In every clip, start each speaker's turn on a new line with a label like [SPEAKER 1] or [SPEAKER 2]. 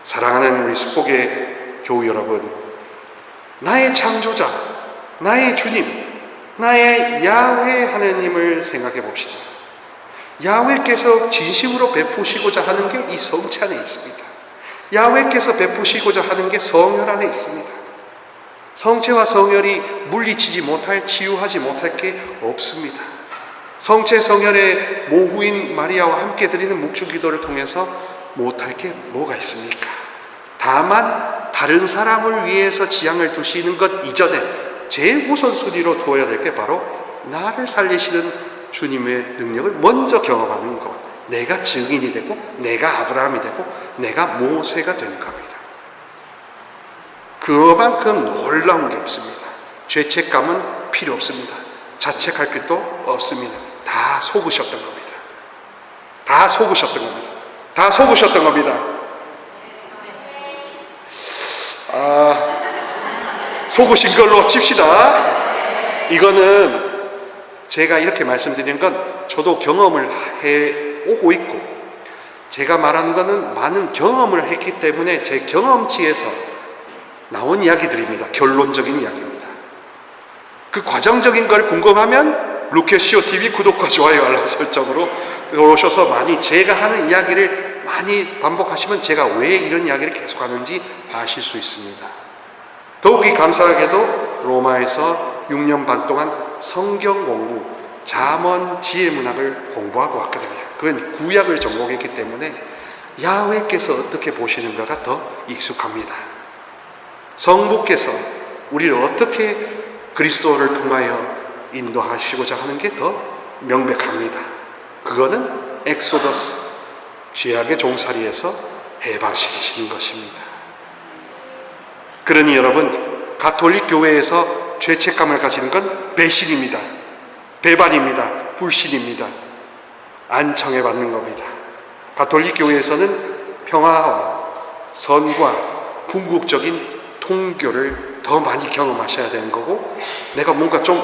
[SPEAKER 1] 사랑하는 우리 축복의 교우 여러분, 나의 창조자, 나의 주님, 나의 야훼 하나님을 생각해 봅시다. 야훼께서 진심으로 베푸시고자 하는 게 이 성체 안에 있습니다. 야훼께서 베푸시고자 하는 게 성혈 안에 있습니다. 성체와 성혈이 물리치지 못할, 치유하지 못할 게 없습니다. 성체 성혈의 모후인 마리아와 함께 드리는 묵주기도를 통해서 못할 게 뭐가 있습니까? 다만 다른 사람을 위해서 지향을 두시는 것 이전에 제일 우선순위로 두어야 될 게 바로 나를 살리시는 주님의 능력을 먼저 경험하는 것. 내가 증인이 되고, 내가 아브라함이 되고, 내가 모세가 되는 겁니다. 그만큼 놀라운 게 없습니다. 죄책감은 필요 없습니다. 자책할 필요도 없습니다. 다 속으셨던 겁니다. 다 속으셨던 겁니다. 다 속으셨던 겁니다. 속으신 걸로 칩시다. 이거는 제가 이렇게 말씀드리는 건 저도 경험을 해오고 있고, 제가 말하는 거는 많은 경험을 했기 때문에 제 경험치에서 나온 이야기들입니다. 결론적인 이야기입니다. 그 과정적인 걸 궁금하면 루케시오 TV 구독과 좋아요 알람 설정으로 들어오셔서 많이 제가 하는 이야기를 많이 반복하시면 제가 왜 이런 이야기를 계속하는지 아실 수 있습니다. 더욱이 감사하게도 로마에서 6년 반 동안 성경 공부, 잠언 지혜 문학을 공부하고 왔거든요. 그건 구약을 전공했기 때문에 야훼께서 어떻게 보시는가가 더 익숙합니다. 성부께서 우리를 어떻게 그리스도를 통하여 인도하시고자 하는 게 더 명백합니다. 그거는 엑소더스, 죄악의 종살이에서 해방시키시는 것입니다. 그러니 여러분, 가톨릭 교회에서 죄책감을 가지는 건 배신입니다. 배반입니다. 불신입니다. 안청해 받는 겁니다. 가톨릭 교회에서는 평화와 선과 궁극적인 통교를 더 많이 경험하셔야 되는 거고, 내가 뭔가 좀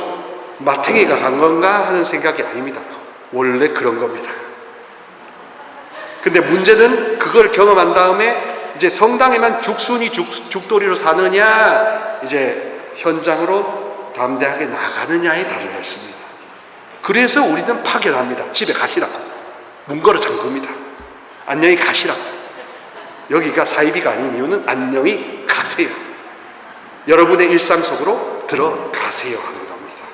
[SPEAKER 1] 마탱이가 간 건가 하는 생각이 아닙니다. 원래 그런 겁니다. 근데 문제는 그걸 경험한 다음에 이제 성당에만 죽순이 죽돌이로 사느냐, 이제 현장으로 담대하게 나가느냐에 달려 있습니다. 그래서 우리는 파견합니다. 집에 가시라고. 문 걸어 잠굽니다. 안녕히 가시라고. 여기가 사이비가 아닌 이유는 안녕히 가세요. 여러분의 일상 속으로 들어가세요 하는 겁니다.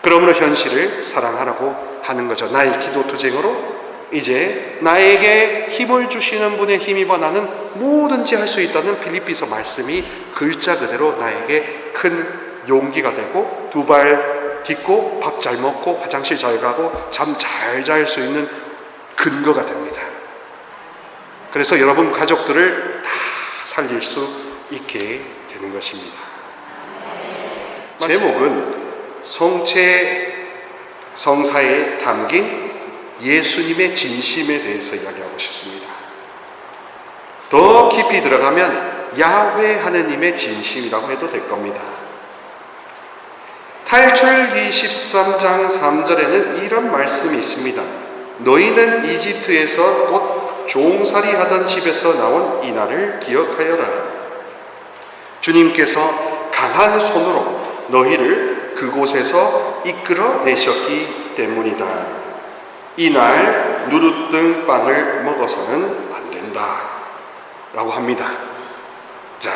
[SPEAKER 1] 그러므로 현실을 사랑하라고 하는 거죠. 나의 기도 투쟁으로 이제 나에게 힘을 주시는 분의 힘입어 나는 뭐든지 할 수 있다는 필립비서 말씀이 글자 그대로 나에게 큰 용기가 되고, 두 발 딛고 밥 잘 먹고 화장실 잘 가고 잠 잘 잘 수 있는 근거가 됩니다. 그래서 여러분 가족들을 다 살릴 수 있게 되는 것입니다. 제목은 성체 성사에 담긴 예수님의 진심에 대해서 이야기하고 싶습니다. 더 깊이 들어가면 야훼 하느님의 진심이라고 해도 될 겁니다. 탈출기 13장 3절에는 이런 말씀이 있습니다. 너희는 이집트에서 곧 종살이 하던 집에서 나온 이 날을 기억하여라. 주님께서 강한 손으로 너희를 그곳에서 이끌어내셨기 때문이다. 이날 누르뜬 빵을 먹어서는 안 된다 라고 합니다. 자,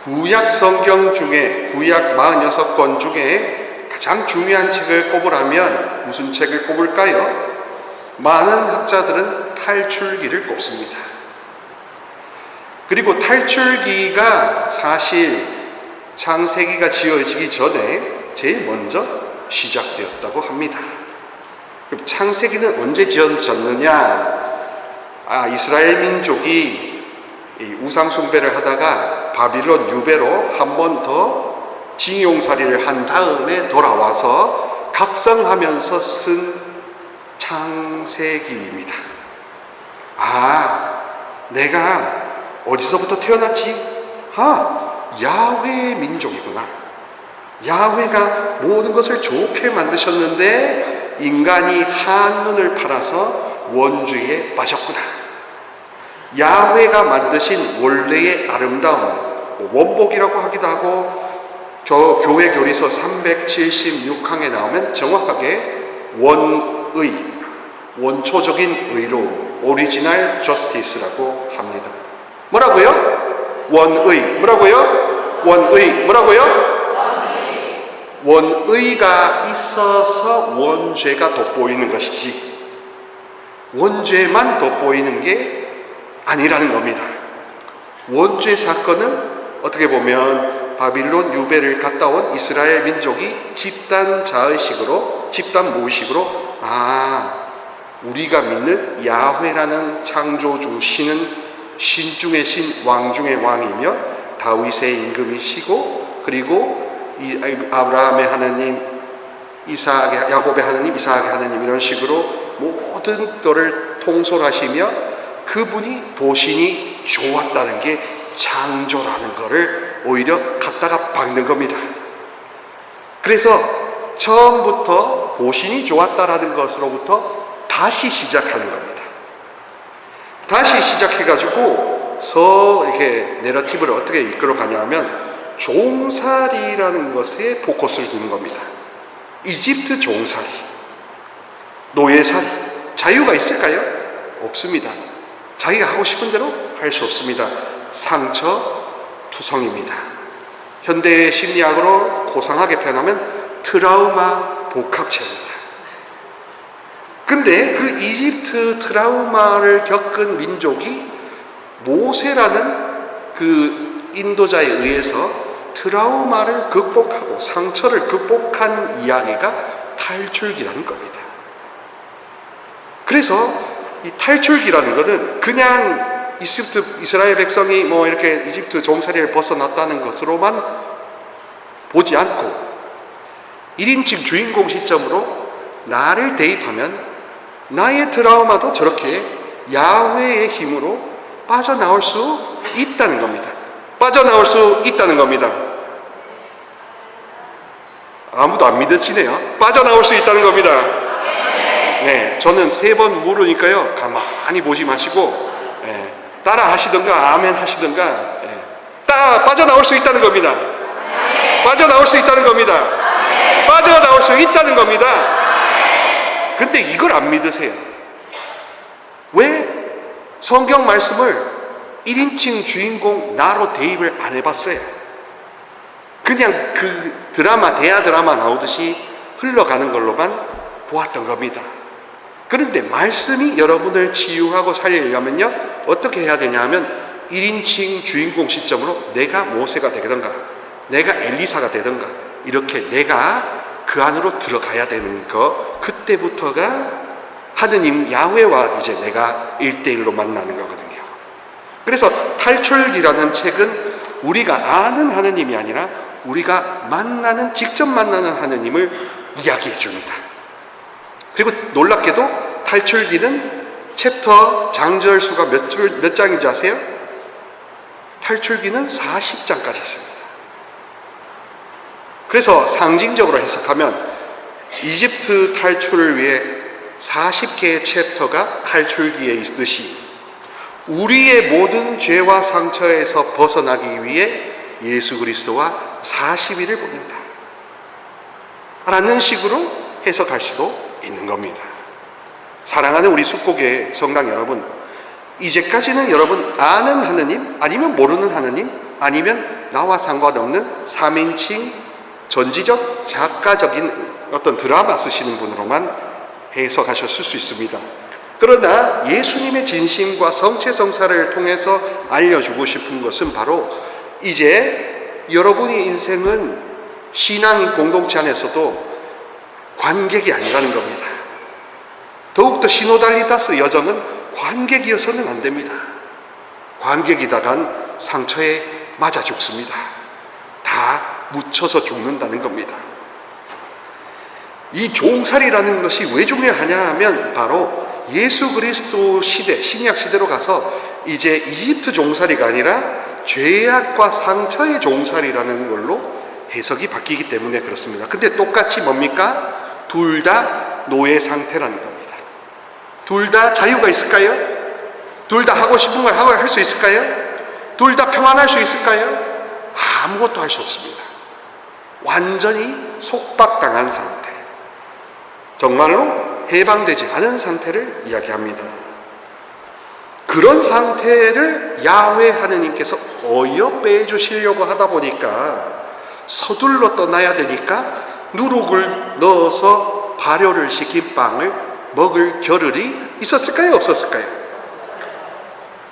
[SPEAKER 1] 구약 성경 중에, 구약 46권 중에 가장 중요한 책을 꼽으라면 무슨 책을 꼽을까요? 많은 학자들은 탈출기를 꼽습니다. 그리고 탈출기가 사실 창세기가 지어지기 전에 제일 먼저 시작되었다고 합니다. 그럼 창세기는 언제 지어졌느냐? 이스라엘 민족이 우상 숭배를 하다가 바빌론 유배로 한 번 더 징용살이를 한 다음에 돌아와서 각성하면서 쓴 창세기입니다. 내가 어디서부터 태어났지? 야훼의 민족이구나. 야훼가 모든 것을 좋게 만드셨는데 인간이 한눈을 팔아서 원주의에 빠졌구나. 야훼가 만드신 원래의 아름다움, 원복이라고 하기도 하고 교회 교리서 376항에 나오면 정확하게 원의, 원초적인 의로 오리지널 저스티스라고 합니다. 뭐라고요? 원의. 뭐라고요? 원의. 뭐라고요? 원의가 있어서 원죄가 돋보이는 것이지 원죄만 돋보이는 게 아니라는 겁니다. 원죄 사건은 어떻게 보면 바빌론 유배를 갔다 온 이스라엘 민족이 집단 자의식으로, 집단 무의식으로 우리가 믿는 야훼라는 창조주 신은 신 중의 신, 왕 중의 왕이며 다윗의 임금이시고 그리고 아브라함의 하나님, 야곱의 하나님, 이삭의 하나님 이런 식으로 모든 것을 통솔하시며 그분이 보시니 좋았다는 게 창조라는 것을 오히려 갖다가 박는 겁니다. 그래서 처음부터 보시니 좋았다라는 것으로부터 다시 시작하는 겁니다. 다시 시작해가지고 이렇게 내러티브를 어떻게 이끌어 가냐면 종살이라는 것에 포커스를 두는 겁니다. 이집트 종살이, 노예살이, 자유가 있을까요? 없습니다. 자기가 하고 싶은 대로 할 수 없습니다. 상처, 투성입니다. 현대 심리학으로 고상하게 표현하면 트라우마 복합체입니다. 근데 그 이집트 트라우마를 겪은 민족이 모세라는 그 인도자에 의해서 트라우마를 극복하고 상처를 극복한 이야기가 탈출기라는 겁니다. 그래서 이 탈출기라는 것은 그냥 이스라엘 백성이 이렇게 이집트 종살이를 벗어났다는 것으로만 보지 않고 1인칭 주인공 시점으로 나를 대입하면 나의 트라우마도 저렇게 야훼의 힘으로 빠져나올 수 있다는 겁니다. 빠져나올 수 있다는 겁니다. 아무도 안 믿으시네요. 빠져나올 수 있다는 겁니다. 네, 저는 3번 물으니까요. 가만히 보지 마시고 따라 하시든가 아멘 하시든가 빠져나올 수 있다는 겁니다. 빠져나올 수 있다는 겁니다. 빠져나올 수 있다는 겁니다. 근데 이걸 안 믿으세요. 왜 성경 말씀을 1인칭 주인공 나로 대입을 안 해봤어요? 그냥 그 대하 드라마 나오듯이 흘러가는 걸로만 보았던 겁니다. 그런데 말씀이 여러분을 치유하고 살리려면요 어떻게 해야 되냐 하면 1인칭 주인공 시점으로 내가 모세가 되든가 내가 엘리사가 되든가 이렇게 내가 그 안으로 들어가야 되는 거, 그때부터가 하느님 야훼와 이제 내가 1대1로 만나는 거거든요. 그래서 탈출기라는 책은 우리가 아는 하느님이 아니라 우리가 직접 만나는 하느님을 이야기해 줍니다. 그리고 놀랍게도 탈출기는 챕터 장절 수가 몇 장인지 아세요? 탈출기는 40장까지 있습니다. 그래서 상징적으로 해석하면 이집트 탈출을 위해 40개의 챕터가 탈출기에 있듯이 우리의 모든 죄와 상처에서 벗어나기 위해 예수 그리스도와 40일을 보낸다 라는 식으로 해석할 수도 있는 겁니다. 사랑하는 우리 숙고교회 성당 여러분, 이제까지는 여러분 아는 하느님 아니면 모르는 하느님 아니면 나와 상관없는 3인칭 전지적 작가적인 어떤 드라마 쓰시는 분으로만 해석하셨을 수 있습니다. 그러나 예수님의 진심과 성체성사를 통해서 알려주고 싶은 것은 바로 이제 여러분의 인생은 신앙인 공동체 안에서도 관객이 아니라는 겁니다. 더욱더 시노달리다스 여정은 관객이어서는 안 됩니다. 관객이다간 상처에 맞아 죽습니다. 다 묻혀서 죽는다는 겁니다. 이 종살이라는 것이 왜 중요하냐 하면 바로 예수 그리스도 시대, 신약 시대로 가서 이제 이집트 종살이가 아니라 죄악과 상처의 종살이라는 걸로 해석이 바뀌기 때문에 그렇습니다. 근데 똑같이 뭡니까? 둘 다 노예 상태라는 겁니다. 둘 다 자유가 있을까요? 둘 다 하고 싶은 걸 하고 할 수 있을까요? 둘 다 평안할 수 있을까요? 아무것도 할 수 없습니다. 완전히 속박당한 상태, 정말로 해방되지 않은 상태를 이야기합니다. 그런 상태를 야훼 하느님께서 어여 빼주시려고 하다 보니까 서둘러 떠나야 되니까 누룩을 넣어서 발효를 시킨 빵을 먹을 겨를이 있었을까요? 없었을까요?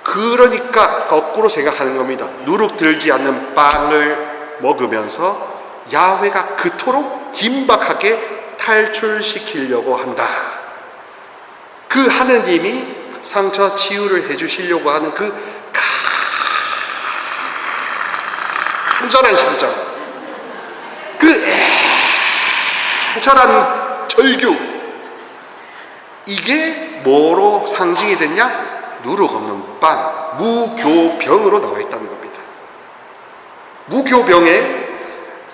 [SPEAKER 1] 그러니까 거꾸로 생각하는 겁니다. 누룩 들지 않는 빵을 먹으면서 야훼가 그토록 긴박하게 탈출시키려고 한다. 그 하느님이 상처 치유를 해주시려고 하는 그 간절한 심정, 그 애절한 절규, 이게 뭐로 상징이 됐냐? 누룩 없는 빵, 무교병으로 나와 있다는 겁니다. 무교병에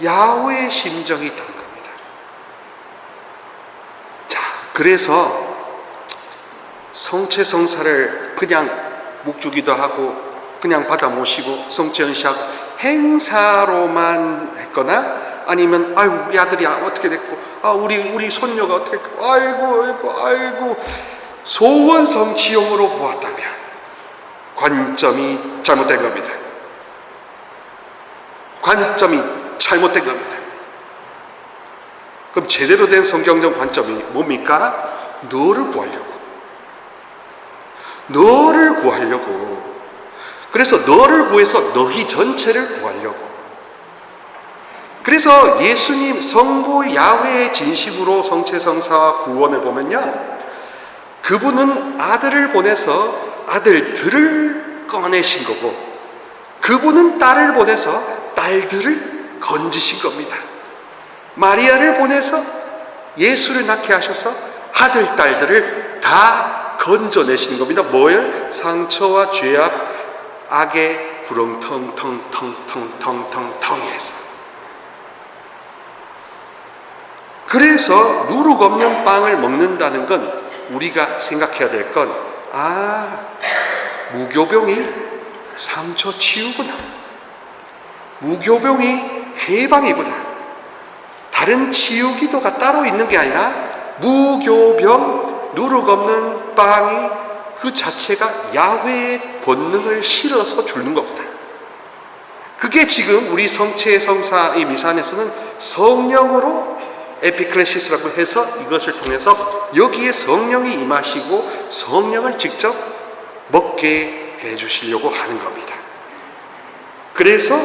[SPEAKER 1] 야훼의 심정이 있다는 겁니다. 자, 그래서 성체성사를 그냥 묵주기도 하고 그냥 받아 모시고 성체언시하고 행사로만 했거나, 아니면 아유 우리 아들이 어떻게 됐고, 우리 손녀가 어떻게 됐고, 아이고 소원 성취용으로 보았다면 관점이 잘못된 겁니다. 관점이 잘못된 겁니다. 그럼 제대로 된 성경적 관점이 뭡니까? 너를 구하려고. 그래서 너를 구해서 너희 전체를 구하려고. 그래서 예수님 성부 야훼의 진심으로 성체성사와 구원을 보면요, 그분은 아들을 보내서 아들들을 꺼내신 거고, 그분은 딸을 보내서 딸들을 건지신 겁니다. 마리아를 보내서 예수를 낳게 하셔서 아들, 딸들을 다 건져내신 겁니다. 뭐예요? 상처와 죄악, 악의 구렁텅텅텅텅텅텅텅에서. 그래서 누룩 없는 빵을 먹는다는 건 우리가 생각해야 될 건, 무교병이 상처 치유구나, 무교병이 해방이구나. 다른 치유 기도가 따로 있는 게 아니라 무교병, 누룩 없는 빵이 그 자체가 야훼의 권능을 실어서 주는 거구나. 그게 지금 우리 성체성사의 미산에서는 성령으로 에피클레시스라고 해서 이것을 통해서 여기에 성령이 임하시고 성령을 직접 먹게 해주시려고 하는 겁니다. 그래서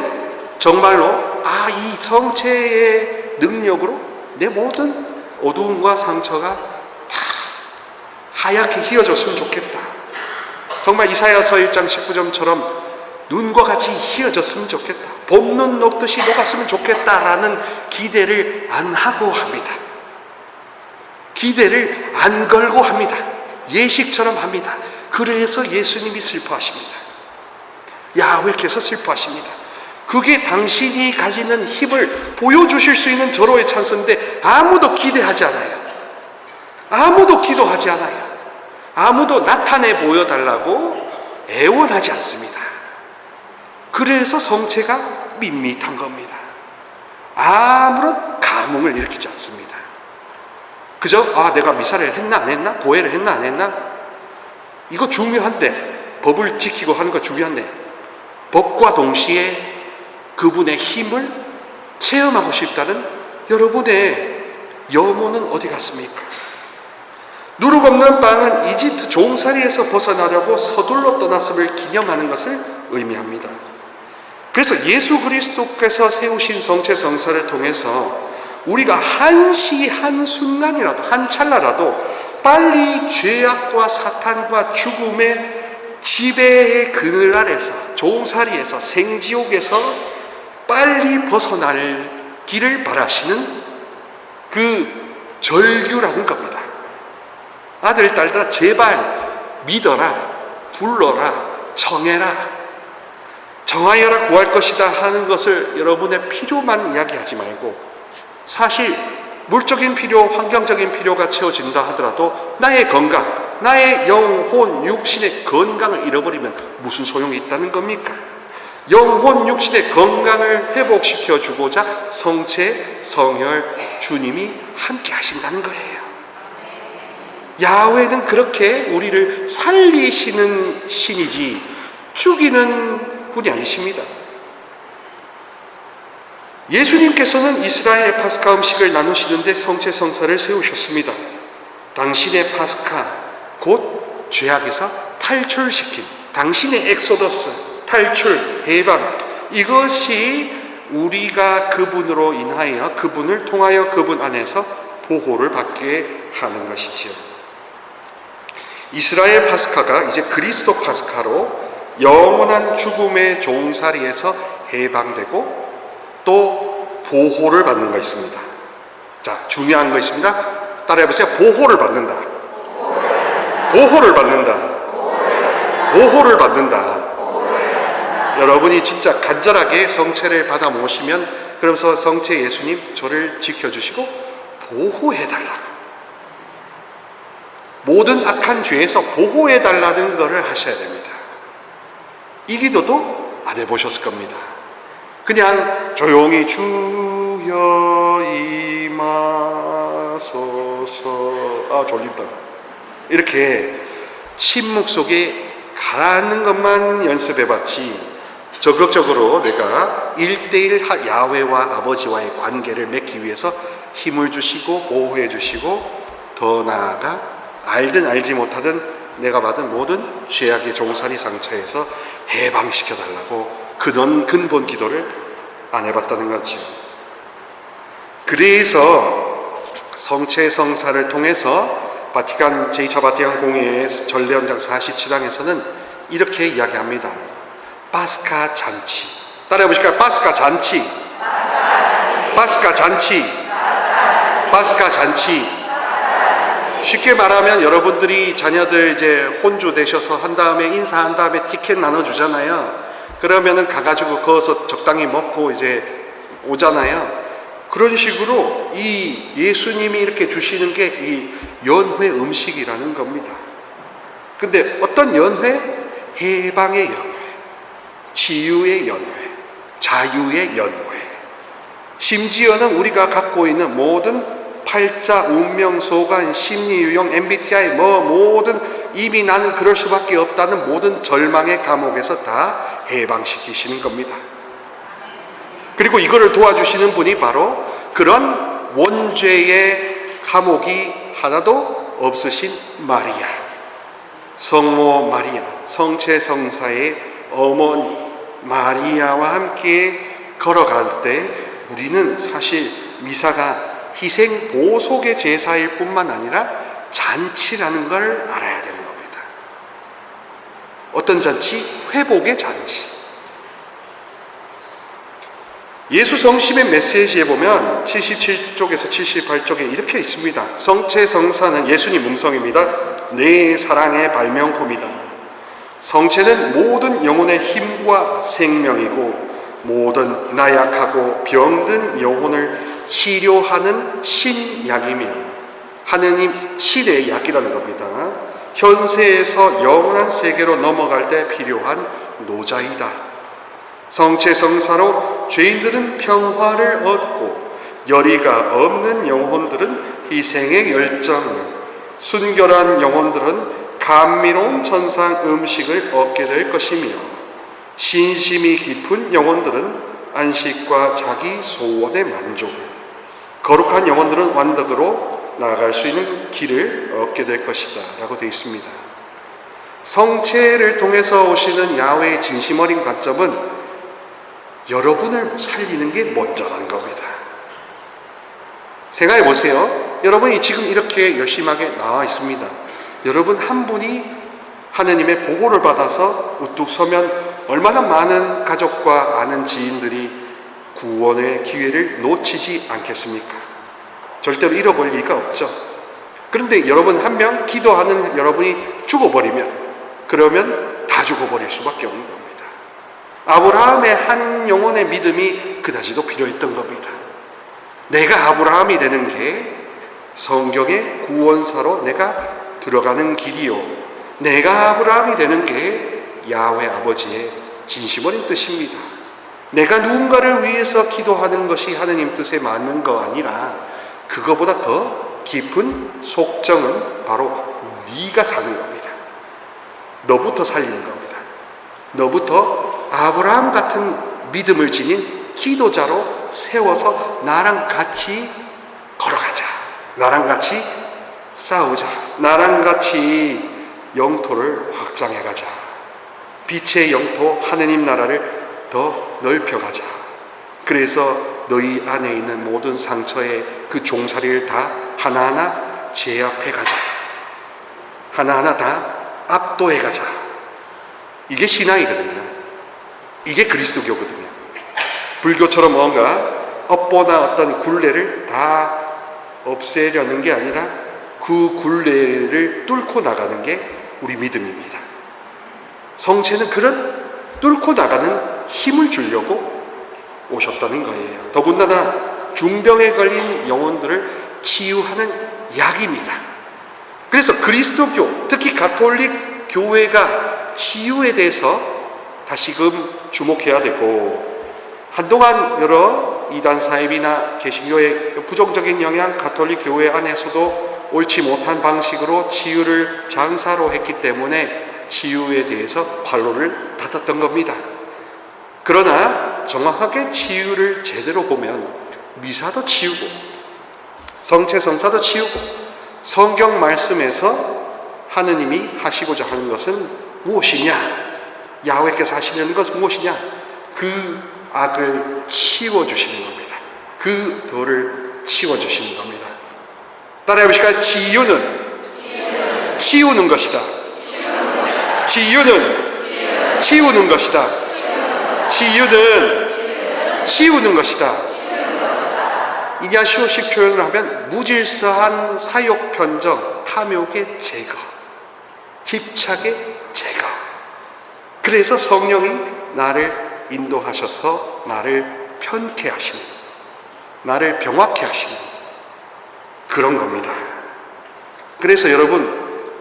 [SPEAKER 1] 정말로 이 성체의 능력으로 내 모든 어두움과 상처가 다 하얗게 휘어졌으면 좋겠다. 정말 이사야서 1장 19절처럼 눈과 같이 휘어졌으면 좋겠다. 봄눈 녹듯이 녹았으면 좋겠다라는 기대를 안 하고 합니다. 기대를 안 걸고 합니다. 예식처럼 합니다. 그래서 예수님이 슬퍼하십니다. 야훼께서 슬퍼하십니다. 그게 당신이 가지는 힘을 보여주실 수 있는 절호의 찬스인데 아무도 기대하지 않아요. 아무도 기도하지 않아요. 아무도 나타내 보여달라고 애원하지 않습니다. 그래서 성체가 밋밋한 겁니다. 아무런 감흥을 일으키지 않습니다. 그저 내가 미사를 했나 안 했나, 고해를 했나 안 했나, 이거 중요한데, 법을 지키고 하는 거 중요한데, 법과 동시에 그분의 힘을 체험하고 싶다는 여러분의 염원은 어디 갔습니까? 누룩 없는 빵은 이집트 종살이에서 벗어나려고 서둘러 떠났음을 기념하는 것을 의미합니다. 그래서 예수 그리스도께서 세우신 성체성사를 통해서 우리가 한시 한순간이라도, 한 찰나라도 빨리 죄악과 사탄과 죽음의 지배의 그늘 아래서, 종살이에서, 생지옥에서 빨리 벗어날 길을 바라시는 그 절규라는 겁니다. 아들, 딸들아, 제발 믿어라, 불러라, 청해라, 정하여라, 구할 것이다 하는 것을 여러분의 필요만 이야기하지 말고, 사실 물적인 필요, 환경적인 필요가 채워진다 하더라도 나의 건강, 나의 영혼, 육신의 건강을 잃어버리면 무슨 소용이 있다는 겁니까? 영혼, 육신의 건강을 회복시켜 주고자 성체, 성혈 주님이 함께 하신다는 거예요. 야훼는 그렇게 우리를 살리시는 신이지 죽이는 분이 아니십니다. 예수님께서는 이스라엘의 파스카 음식을 나누시는데 성체 성사를 세우셨습니다. 당신의 파스카, 곧 죄악에서 탈출시킨 당신의 엑소더스, 탈출, 해방, 이것이 우리가 그분으로 인하여, 그분을 통하여 그분 안에서 보호를 받게 하는 것이지요. 이스라엘 파스카가 이제 그리스도 파스카로 영원한 죽음의 종살이에서 해방되고 또 보호를 받는 거 있습니다. 자, 중요한 거 있습니다. 따라해보세요. 보호를 받는다. 보호를 받는다. 보호를 받는다. 여러분이 진짜 간절하게 성체를 받아 모시면, 그러면서 성체 예수님 저를 지켜주시고 보호해달라, 모든 악한 죄에서 보호해달라는 것을 하셔야 됩니다. 이 기도도 안 해보셨을 겁니다. 그냥 조용히 주여 임하소서, 아 졸린다, 이렇게 침묵 속에 가라앉는 것만 연습해봤지, 적극적으로 내가 1:1 야훼와 아버지와의 관계를 맺기 위해서 힘을 주시고 보호해 주시고, 더 나아가 알든 알지 못하든 내가 받은 모든 죄악의 종살이 상처에서 해방시켜달라고 근본 기도를 안 해봤다는 거죠. 그래서 성체 성사를 통해서 바티칸 제2차 바티칸 공의회 전례헌장 47항에서는 이렇게 이야기합니다. 파스카 잔치. 따라해 보실까요? 파스카 잔치. 파스카 잔치. 파스카 잔치. 쉽게 말하면 여러분들이 자녀들 이제 혼주 되셔서 한 다음에 인사한 다음에 티켓 나눠주잖아요. 그러면은 가가지고 거기서 적당히 먹고 이제 오잖아요. 그런 식으로 이 예수님이 이렇게 주시는 게 이 연회 음식이라는 겁니다. 근데 어떤 연회? 해방의 연회, 치유의 연회, 자유의 연회. 심지어는 우리가 갖고 있는 모든 팔자, 운명, 소관, 심리, 유형, MBTI 모든 이미 나는 그럴 수밖에 없다는 모든 절망의 감옥에서 다 해방시키시는 겁니다. 그리고 이거를 도와주시는 분이 바로 그런 원죄의 감옥이 하나도 없으신 마리아, 성모 마리아, 성체 성사의 어머니 마리아와 함께 걸어갈 때 우리는 사실 미사가 희생 보속의 제사일 뿐만 아니라 잔치라는 걸 알아야 되는 겁니다. 어떤 잔치? 회복의 잔치. 예수 성심의 메시지에 보면 77쪽에서 78쪽에 이렇게 있습니다. 성체 성사는 예수님 음성입니다. 내 사랑의 발명품이다. 성체는 모든 영혼의 힘과 생명이고 모든 나약하고 병든 영혼을 치료하는 신약이며 하느님 신의 약이라는 겁니다. 현세에서 영원한 세계로 넘어갈 때 필요한 노자이다. 성체 성사로 죄인들은 평화를 얻고 열의가 없는 영혼들은 희생의 열정을, 순결한 영혼들은 감미로운 천상 음식을 얻게 될 것이며 신심이 깊은 영혼들은 안식과 자기 소원의 만족을, 거룩한 영혼들은 완덕으로 나아갈 수 있는 길을 얻게 될 것이다 라고 되어 있습니다. 성체를 통해서 오시는 야훼의 진심 어린 관점은 여러분을 살리는 게 먼저라는 겁니다. 생각해 보세요. 여러분이 지금 이렇게 열심하게 나와 있습니다. 여러분 한 분이 하느님의 보호를 받아서 우뚝 서면 얼마나 많은 가족과 아는 지인들이 구원의 기회를 놓치지 않겠습니까? 절대로 잃어버릴 리가 없죠. 그런데 여러분 한 명 기도하는 여러분이 죽어버리면, 그러면 다 죽어버릴 수밖에 없는 겁니다. 아브라함의 한 영혼의 믿음이 그다지도 필요했던 겁니다. 내가 아브라함이 되는 게 성경의 구원사로 내가 들어가는 길이요 내가 아브라함이 되는 게 야훼 아버지의 진심 어린 뜻입니다. 내가 누군가를 위해서 기도하는 것이 하느님 뜻에 맞는 거 아니라 그거보다 더 깊은 속정은 바로 네가 사는 겁니다. 너부터 살리는 겁니다. 너부터 아브라함 같은 믿음을 지닌 기도자로 세워서 나랑 같이 걸어가자. 나랑 같이 싸우자. 나랑 같이 영토를 확장해가자. 빛의 영토 하느님 나라를 더 넓혀가자. 그래서 너희 안에 있는 모든 상처의 그 종살이를 다 하나하나 제압해가자. 하나하나 다 압도해가자. 이게 신앙이거든요. 이게 그리스도교거든요. 불교처럼 뭔가 업보나 어떤 굴레를 다 없애려는 게 아니라 그 굴레를 뚫고 나가는 게 우리 믿음입니다. 성체는 그런 뚫고 나가는 힘을 주려고 오셨다는 거예요. 더군다나 중병에 걸린 영혼들을 치유하는 약입니다. 그래서 그리스도교, 특히 가톨릭 교회가 치유에 대해서 다시금 주목해야 되고, 한동안 여러 이단 사입이나 개신교의 부정적인 영향, 가톨릭 교회 안에서도 옳지 못한 방식으로 치유를 장사로 했기 때문에 치유에 대해서 관로를 닫았던 겁니다. 그러나 정확하게 치유를 제대로 보면 미사도 치우고 성체 성사도 치우고 성경 말씀에서 하느님이 하시고자 하는 것은 무엇이냐, 야훼께서 하시려는 것은 무엇이냐, 그 악을 치워주시는 겁니다. 그 돌을 치워주시는 겁니다. 따라해 보실까요? 치유는 것이다. 치우는 것이다. 치우는 것이다. 이냐시오식 표현을 하면 무질서한 사욕 변정, 탐욕의 제거, 집착의 제거. 그래서 성령이 나를 인도하셔서 나를 편케 하시는, 나를 병확케 하시는 그런 겁니다. 그래서 여러분,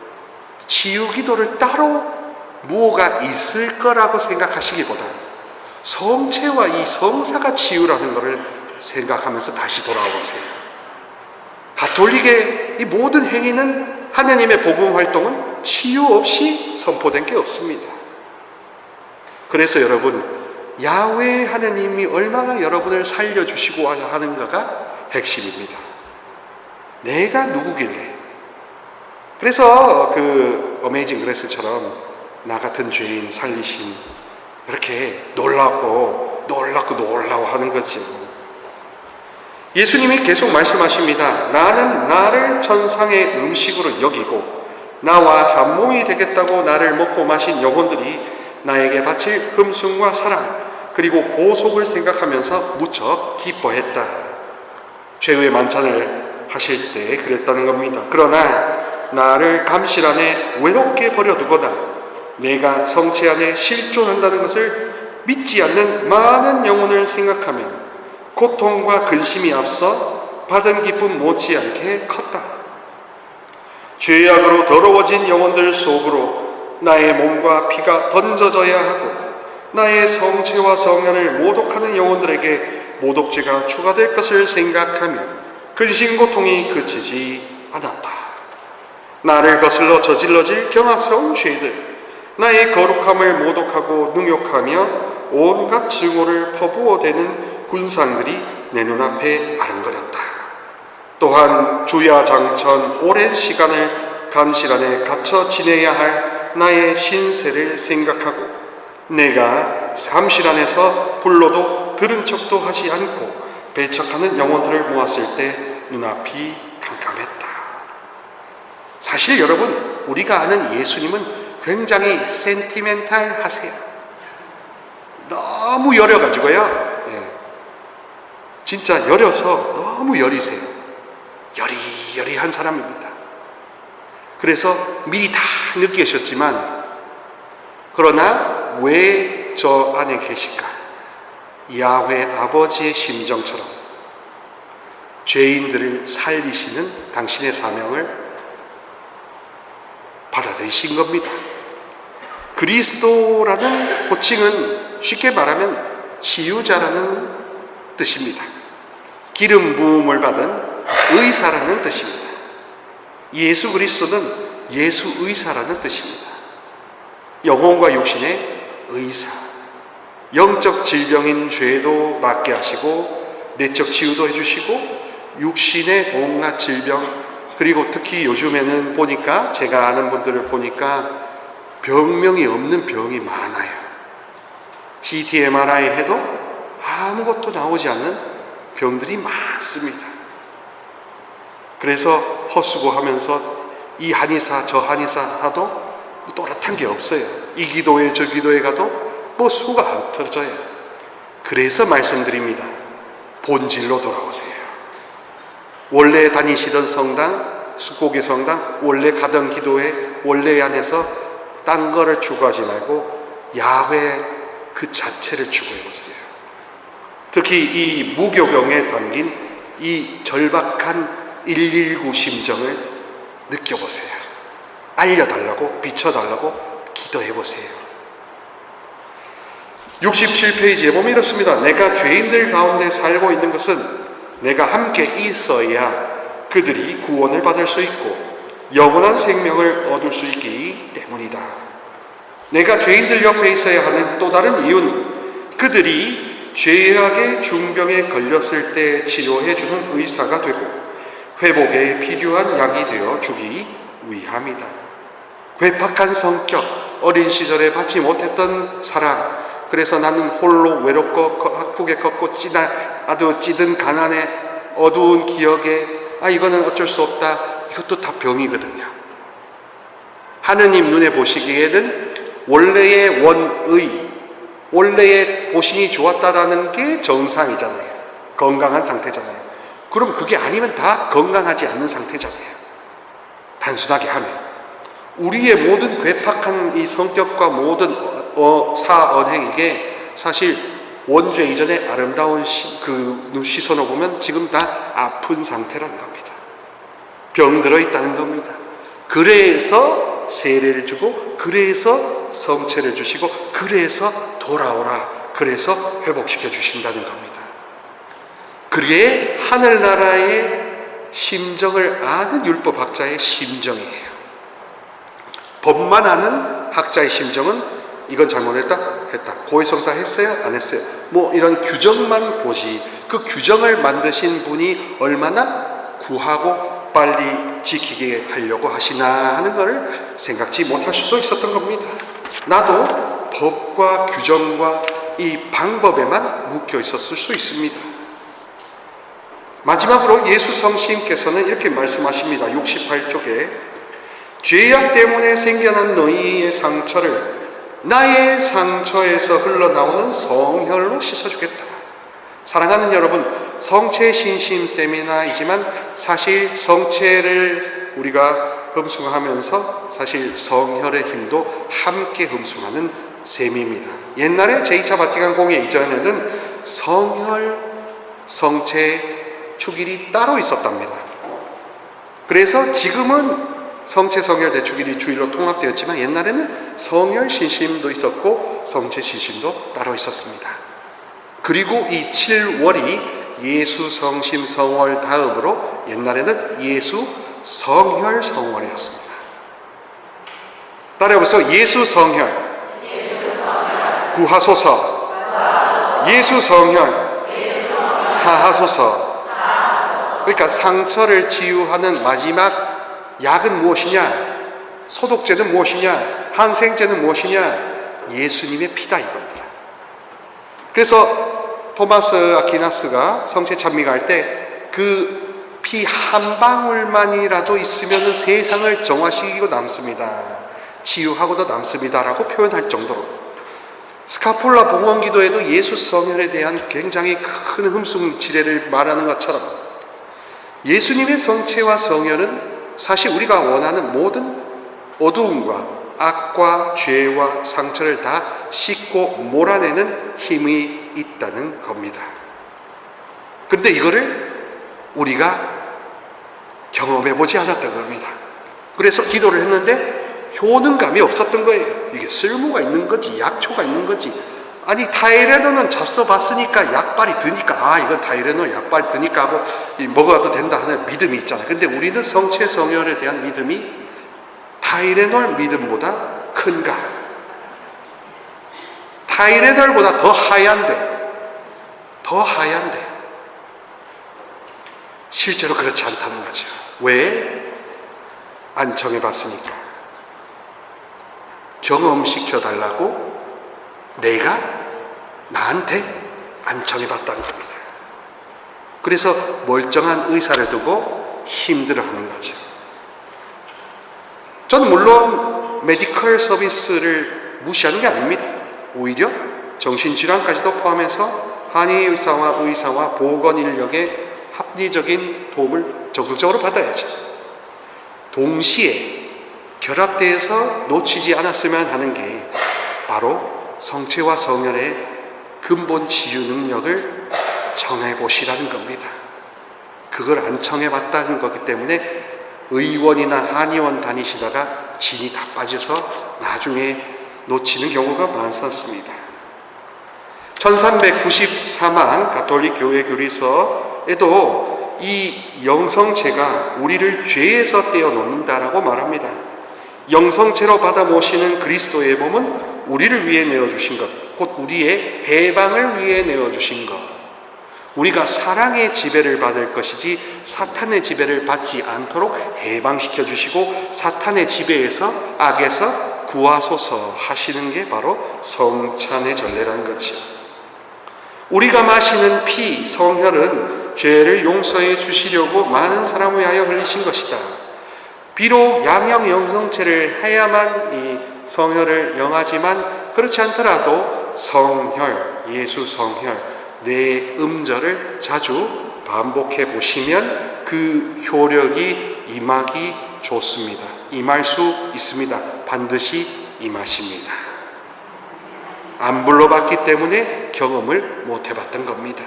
[SPEAKER 1] 치유 기도를 따로 무엇가 있을 거라고 생각하시기보다 성체와 이 성사가 치유라는 것을 생각하면서 다시 돌아오세요. 가톨릭의 이 모든 행위는, 하나님의 복음 활동은 치유 없이 선포된 게 없습니다. 그래서 여러분, 야훼 하나님이 얼마나 여러분을 살려주시고 하는가가 핵심입니다. 내가 누구길래? 그래서 그 어메이징 그레스처럼 나 같은 죄인 살리심, 이렇게 놀라워 하는 거죠. 예수님이 계속 말씀하십니다. 나는 나를 천상의 음식으로 여기고 나와 한 몸이 되겠다고 나를 먹고 마신 영혼들이 나에게 바칠 흠숭과 사랑 그리고 보속을 생각하면서 무척 기뻐했다. 죄의 만찬을 하실 때 그랬다는 겁니다. 그러나 나를 감실 안에 외롭게 버려두거나 내가 성체 안에 실존한다는 것을 믿지 않는 많은 영혼을 생각하면 고통과 근심이 앞서 받은 기쁨 못지않게 컸다. 죄악으로 더러워진 영혼들 속으로 나의 몸과 피가 던져져야 하고 나의 성체와 성연을 모독하는 영혼들에게 모독죄가 추가될 것을 생각하며 근심 고통이 그치지 않았다. 나를 거슬러 저질러질 경악스러운 죄들, 나의 거룩함을 모독하고 능욕하며 온갖 증오를 퍼부어대는 군상들이 내 눈앞에 아른거렸다. 또한 주야장천 오랜 시간을 감실 안에 갇혀 지내야 할 나의 신세를 생각하고 내가 삼실 안에서 불러도 들은 척도 하지 않고 배척하는 영혼들을 모았을 때 눈앞이 깜깜했다. 사실 여러분, 우리가 아는 예수님은 굉장히 센티멘탈 하세요. 너무 여려가지고요. 진짜 여려서 너무 여리세요. 여리여리한 사람입니다. 그래서 미리 다 느끼셨지만, 그러나 왜 저 안에 계실까? 야훼 아버지의 심정처럼 죄인들을 살리시는 당신의 사명을 받아들이신 겁니다. 그리스도라는 호칭은 쉽게 말하면 치유자라는 뜻입니다. 기름 부음을 받은 의사라는 뜻입니다. 예수 그리스도는 예수 의사라는 뜻입니다. 영혼과 육신의 의사. 영적 질병인 죄도 낫게 하시고 내적 치유도 해주시고 육신의 온갖 질병, 그리고 특히 요즘에는 보니까, 제가 아는 분들을 보니까 병명이 없는 병이 많아요. CT, MRI 해도 아무것도 나오지 않는 병들이 많습니다. 그래서 헛수고하면서 이 한의사 저 한의사 하도 또렷한 게 없어요. 이 기도회 저 기도회 가도 뭐 수가 안 터져요. 그래서 말씀드립니다. 본질로 돌아오세요. 원래 다니시던 성당, 숫고기 성당, 원래 가던 기도회, 원래 안에서 딴 거를 추구하지 말고 야훼 그 자체를 추구해보세요. 특히 이 무교병에 담긴 이 절박한 119 심정을 느껴보세요. 알려달라고, 비춰달라고 기도해보세요. 67페이지에 보면 이렇습니다. 내가 죄인들 가운데 살고 있는 것은 내가 함께 있어야 그들이 구원을 받을 수 있고 영원한 생명을 얻을 수 있기 때문이다. 내가 죄인들 옆에 있어야 하는 또 다른 이유는 그들이 죄악의 중병에 걸렸을 때 치료해주는 의사가 되고 회복에 필요한 약이 되어 주기 위함이다. 괴팍한 성격, 어린 시절에 받지 못했던 사랑, 그래서 나는 홀로 외롭고 아프게 컸고 아주 찌든 가난에 어두운 기억에 이거는 어쩔 수 없다. 이것도 다 병이거든요. 하느님 눈에 보시기에는 원래의 원의, 원래의 보신이 좋았다라는 게 정상이잖아요. 건강한 상태잖아요. 그럼 그게 아니면 다 건강하지 않는 상태잖아요. 단순하게 하면 우리의 모든 괴팍한 이 성격과 모든 사언행, 이게 사실 원죄 이전의 아름다운 시선으로 보면 지금 다 아픈 상태라는 겁니다. 병들어 있다는 겁니다. 그래서 세례를 주고, 그래서 성체를 주시고, 그래서 돌아오라, 그래서 회복시켜 주신다는 겁니다. 그게 하늘나라의 심정을 아는 율법학자의 심정이에요. 법만 아는 학자의 심정은 이건 잘못했다? 했다. 고해성사 했어요? 안 했어요? 뭐 이런 규정만 보지, 그 규정을 만드신 분이 얼마나 구하고 빨리 지키게 하려고 하시나 하는 것을 생각지 못할 수도 있었던 겁니다. 나도 법과 규정과 이 방법에만 묶여 있었을 수 있습니다. 마지막으로 예수 성시인께서는 이렇게 말씀하십니다. 68쪽에 죄악 때문에 생겨난 너희의 상처를 나의 상처에서 흘러나오는 성혈로 씻어주겠다. 사랑하는 여러분, 성체 신심 세미나이지만 사실 성체를 우리가 흠숭하면서 사실 성혈의 힘도 함께 흠숭하는 셈입니다. 옛날에 제2차 바티칸 공회 이전에는 성혈, 성체 축일이 따로 있었답니다. 그래서 지금은 성체, 성혈, 대축일이 주일로 통합되었지만 옛날에는 성혈 신심도 있었고 성체 신심도 따로 있었습니다. 그리고 이 7월이 예수 성심 성월 다음으로 옛날에는 예수 성혈 성월이었습니다. 따라해보세요. 예수 성혈, 구하소서. 예수 성혈, 사하소서. 그러니까 상처를 치유하는 마지막 약은 무엇이냐? 소독제는 무엇이냐? 항생제는 무엇이냐? 예수님의 피다 이겁니다. 그래서 토마스 아퀴나스가 성체 찬미가 할 때 그 피 한 방울만이라도 있으면 세상을 정화시키고 남습니다. 치유하고도 남습니다라고 표현할 정도로, 스카폴라 봉헌기도에도 예수 성혈에 대한 굉장히 큰 흠숭 지례를 말하는 것처럼 예수님의 성체와 성혈은 사실 우리가 원하는 모든 어두움과 악과 죄와 상처를 다 씻고 몰아내는 힘이 있다는 겁니다. 그런데 이거를 우리가 경험해 보지 않았던 겁니다. 그래서 기도를 했는데 효능감이 없었던 거예요. 이게 쓸모가 있는 거지, 약초가 있는 거지. 아니, 타이레놀은 잡숴봤으니까 약발이 드니까, 이건 타이레놀 약발이 드니까 하고 먹어도 된다 하는 믿음이 있잖아요. 근데 우리는 성체 성혈에 대한 믿음이 타이레놀 믿음보다 큰가? 타이레놀보다 더 하얀데 실제로 그렇지 않다는 거죠. 왜? 안 정해봤으니까. 경험시켜달라고 내가 나한테 안 정해봤다는 겁니다. 그래서 멀쩡한 의사를 두고 힘들어하는 거죠. 저는 물론 메디컬 서비스를 무시하는 게 아닙니다. 오히려 정신질환까지도 포함해서 한의의사와 보건 인력의 합리적인 도움을 적극적으로 받아야죠. 동시에 결합돼서 놓치지 않았으면 하는 게 바로 성체와 성혈의 근본 치유 능력을 정해보시라는 겁니다. 그걸 안 정해봤다는 거기 때문에 의원이나 한의원 다니시다가 진이 다 빠져서 나중에 놓치는 경우가 많습니다. 1394만 가톨릭 교회 교리서에도 이 영성체가 우리를 죄에서 떼어놓는다라고 말합니다. 영성체로 받아 모시는 그리스도의 몸은 우리를 위해 내어주신 것, 곧 우리의 해방을 위해 내어주신 것. 우리가 사랑의 지배를 받을 것이지 사탄의 지배를 받지 않도록 해방시켜 주시고 사탄의 지배에서 악에서 구하소서 하시는 게 바로 성찬의 전례라는 거죠. 우리가 마시는 피, 성혈은 죄를 용서해 주시려고 많은 사람을 위하여 흘리신 것이다. 비록 양형 영성체를 해야만 이 성혈을 영하지만 그렇지 않더라도 성혈, 예수 성혈, 네 음절을 자주 반복해 보시면 그 효력이 임하기 좋습니다. 임할 수 있습니다. 반드시 임하십니다. 안 불러봤기 때문에 경험을 못 해봤던 겁니다.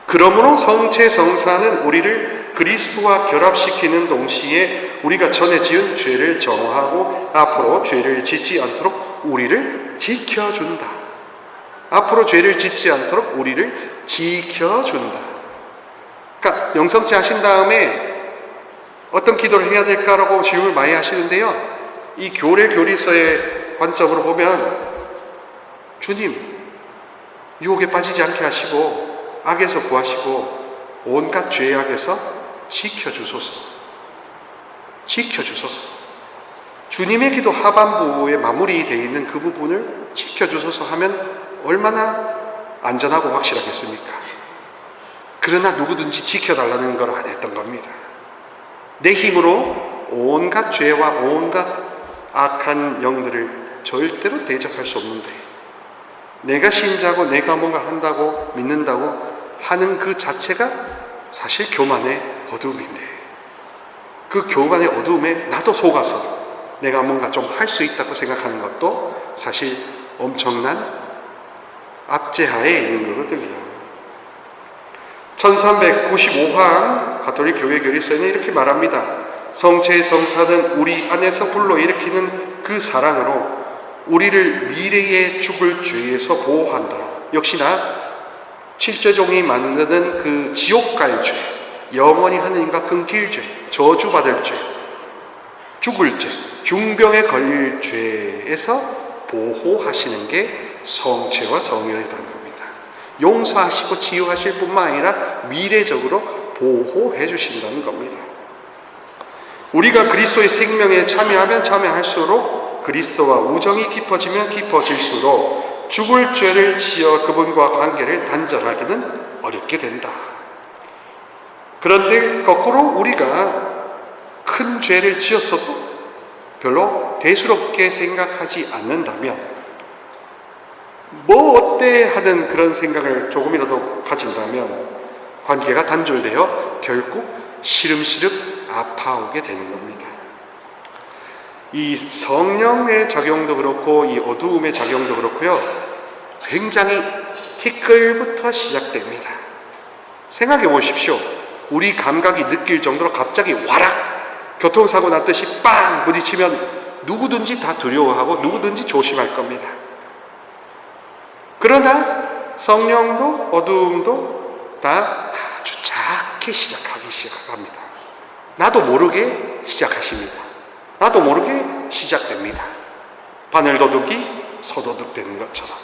[SPEAKER 1] 그러므로 성체 성사는 우리를 그리스도와 결합시키는 동시에 우리가 전에 지은 죄를 정하고 앞으로 죄를 짓지 않도록 우리를 지켜준다. 앞으로 죄를 짓지 않도록 우리를 지켜준다. 그러니까 영성체 하신 다음에 어떤 기도를 해야 될까라고 질문을 많이 하시는데요. 이 교례 교리서의 관점으로 보면 주님, 유혹에 빠지지 않게 하시고 악에서 구하시고 온갖 죄악에서 지켜주소서. 지켜주소서. 주님의 기도 하반부에 마무리되어 있는 그 부분을 지켜주소서 하면 얼마나 안전하고 확실하겠습니까? 그러나 누구든지 지켜달라는 걸 안 했던 겁니다. 내 힘으로 온갖 죄와 온갖 악한 영들을 절대로 대적할 수 없는데 내가 신자고 내가 뭔가 한다고 믿는다고 하는 그 자체가 사실 교만의 어두움인데 그 교만의 어두움에 나도 속아서 내가 뭔가 좀 할 수 있다고 생각하는 것도 사실 엄청난 압제하에 있는 거거든요. 1395항 가톨릭 교회 교리서에는 이렇게 말합니다. 성체의 성사는 우리 안에서 불러일으키는 그 사랑으로 우리를 미래에 죽을 죄에서 보호한다. 역시나 칠죄종이 만드는 그 지옥 갈 죄, 영원히 하느님과 끊길 죄, 저주받을 죄, 죽을 죄, 중병에 걸릴 죄에서 보호하시는 게 성체와 성혈이라는 겁니다. 용서하시고 치유하실 뿐만 아니라 미래적으로 보호해 주신다는 겁니다. 우리가 그리스도의 생명에 참여하면 참여할수록 그리스도와 우정이 깊어지면 깊어질수록 죽을 죄를 지어 그분과 관계를 단절하기는 어렵게 된다. 그런데 거꾸로 우리가 큰 죄를 지었어도 별로 대수롭게 생각하지 않는다면 뭐 어때 하는 그런 생각을 조금이라도 가진다면 관계가 단절되어 결국 시름시름 아파오게 되는 겁니다. 이 성령의 작용도 그렇고 이 어두움의 작용도 그렇고요. 굉장히 티끌부터 시작됩니다. 생각해 보십시오. 우리 감각이 느낄 정도로 갑자기 와락 교통사고 났듯이 빵 부딪히면 누구든지 다 두려워하고 누구든지 조심할 겁니다. 그러나 성령도 어두움도 다 아주 작게 시작합니다. 나도 모르게 시작하십니다. 나도 모르게 시작됩니다. 바늘도둑이 소도둑 되는 것처럼,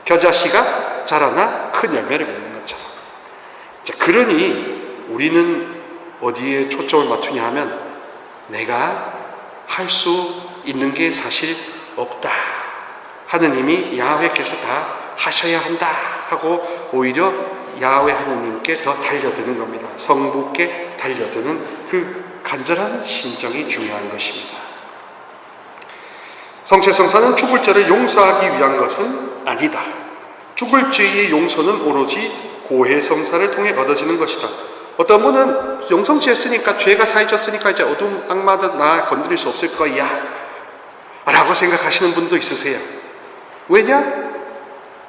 [SPEAKER 1] 겨자씨가 자라나 큰 열매를 맺는 것처럼. 자, 그러니 우리는 어디에 초점을 맞추냐 하면 내가 할 수 있는 게 사실 없다. 하느님이 야훼께서 다 하셔야 한다 하고 오히려 야훼 하느님께 더 달려드는 겁니다. 성부께 달려드는 그 간절한 심정이 중요한 것입니다. 성체성사는 죽을 죄를 용서하기 위한 것은 아니다. 죽을 죄의 용서는 오로지 고해성사를 통해 얻어지는 것이다. 어떤 분은 영성취했으니까, 죄가 사해졌으니까 이제 어둠 악마도 나 건드릴 수 없을 거야 라고 생각하시는 분도 있으세요. 왜냐?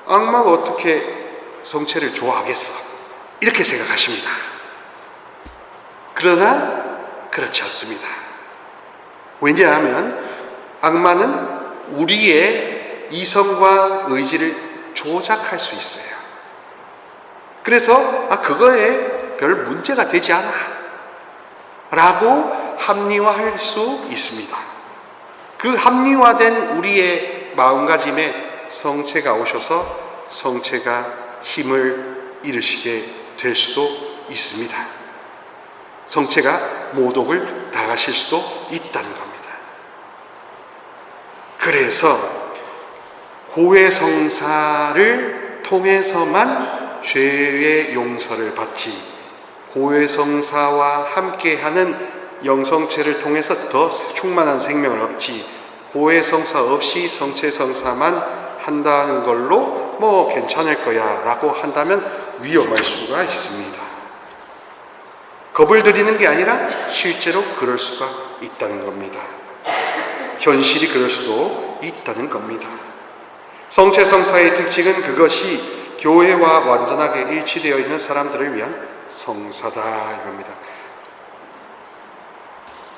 [SPEAKER 1] 악마가 어떻게 성체를 좋아하겠어? 이렇게 생각하십니다. 그러나 그렇지 않습니다. 왜냐하면 악마는 우리의 이성과 의지를 조작할 수 있어요. 그래서 그거에 별 문제가 되지 않아 라고 합리화할 수 있습니다. 그 합리화된 우리의 마음가짐에 성체가 오셔서 성체가 힘을 잃으시게 될 수도 있습니다. 성체가 모독을 당하실 수도 있다는 겁니다. 그래서 고해성사를 통해서만 죄의 용서를 받지, 고해성사와 함께하는 영성체를 통해서 더 충만한 생명을 얻지, 고해성사 없이 성체성사만 한다는 걸로 뭐 괜찮을 거야 라고 한다면 위험할 수가 있습니다. 겁을 들이는 게 아니라 실제로 그럴 수가 있다는 겁니다. 현실이 그럴 수도 있다는 겁니다. 성체성사의 특징은 그것이 교회와 완전하게 일치되어 있는 사람들을 위한 성사다 이겁니다.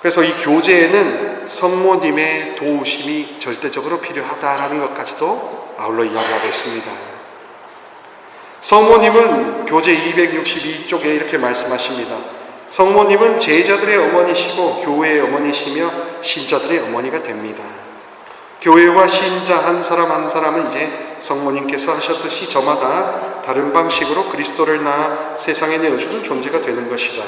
[SPEAKER 1] 그래서 이 교제에는 성모님의 도우심이 절대적으로 필요하다라는 것까지도 아울러 이야기하고 있습니다. 성모님은 교제 262쪽에 이렇게 말씀하십니다. 성모님은 제자들의 어머니시고 교회의 어머니시며 신자들의 어머니가 됩니다. 교회와 신자 한 사람 한 사람은 이제 성모님께서 하셨듯이 저마다 다른 방식으로 그리스도를 낳아 세상에 내어주는 존재가 되는 것이다.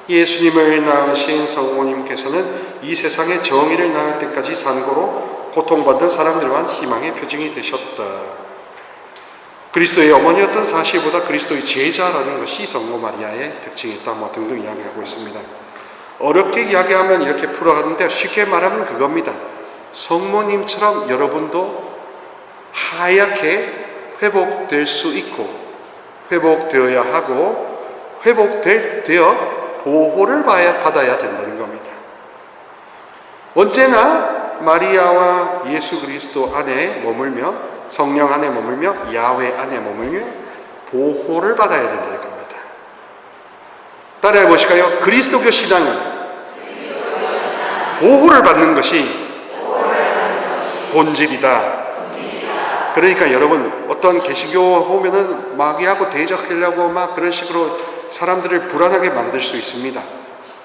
[SPEAKER 1] 예수님을 낳으신 성모님께서는 이 세상에 정의를 낳을 때까지 산고로 고통받는 사람들을 위한 희망의 표징이 되셨다. 그리스도의 어머니였던 사실보다 그리스도의 제자라는 것이 성모 마리아의 특징이다. 뭐 등등 이야기하고 있습니다. 어렵게 이야기하면 이렇게 풀어가는데 쉽게 말하면 그겁니다. 성모님처럼 여러분도 하얗게 회복될 수 있고 회복되어야 하고 회복되어 보호를 받아야 된다는 겁니다. 언제나 마리아와 예수 그리스도 안에 머물며 성령 안에 머물며 야훼 안에 머물며 보호를 받아야 된다는 겁니다. 따라해 보실까요? 그리스도교 신앙은 보호를 받는 것이 본질이다. 그러니까 여러분, 어떤 개신교 보면은 마귀하고 대적하려고 막 그런 식으로 사람들을 불안하게 만들 수 있습니다.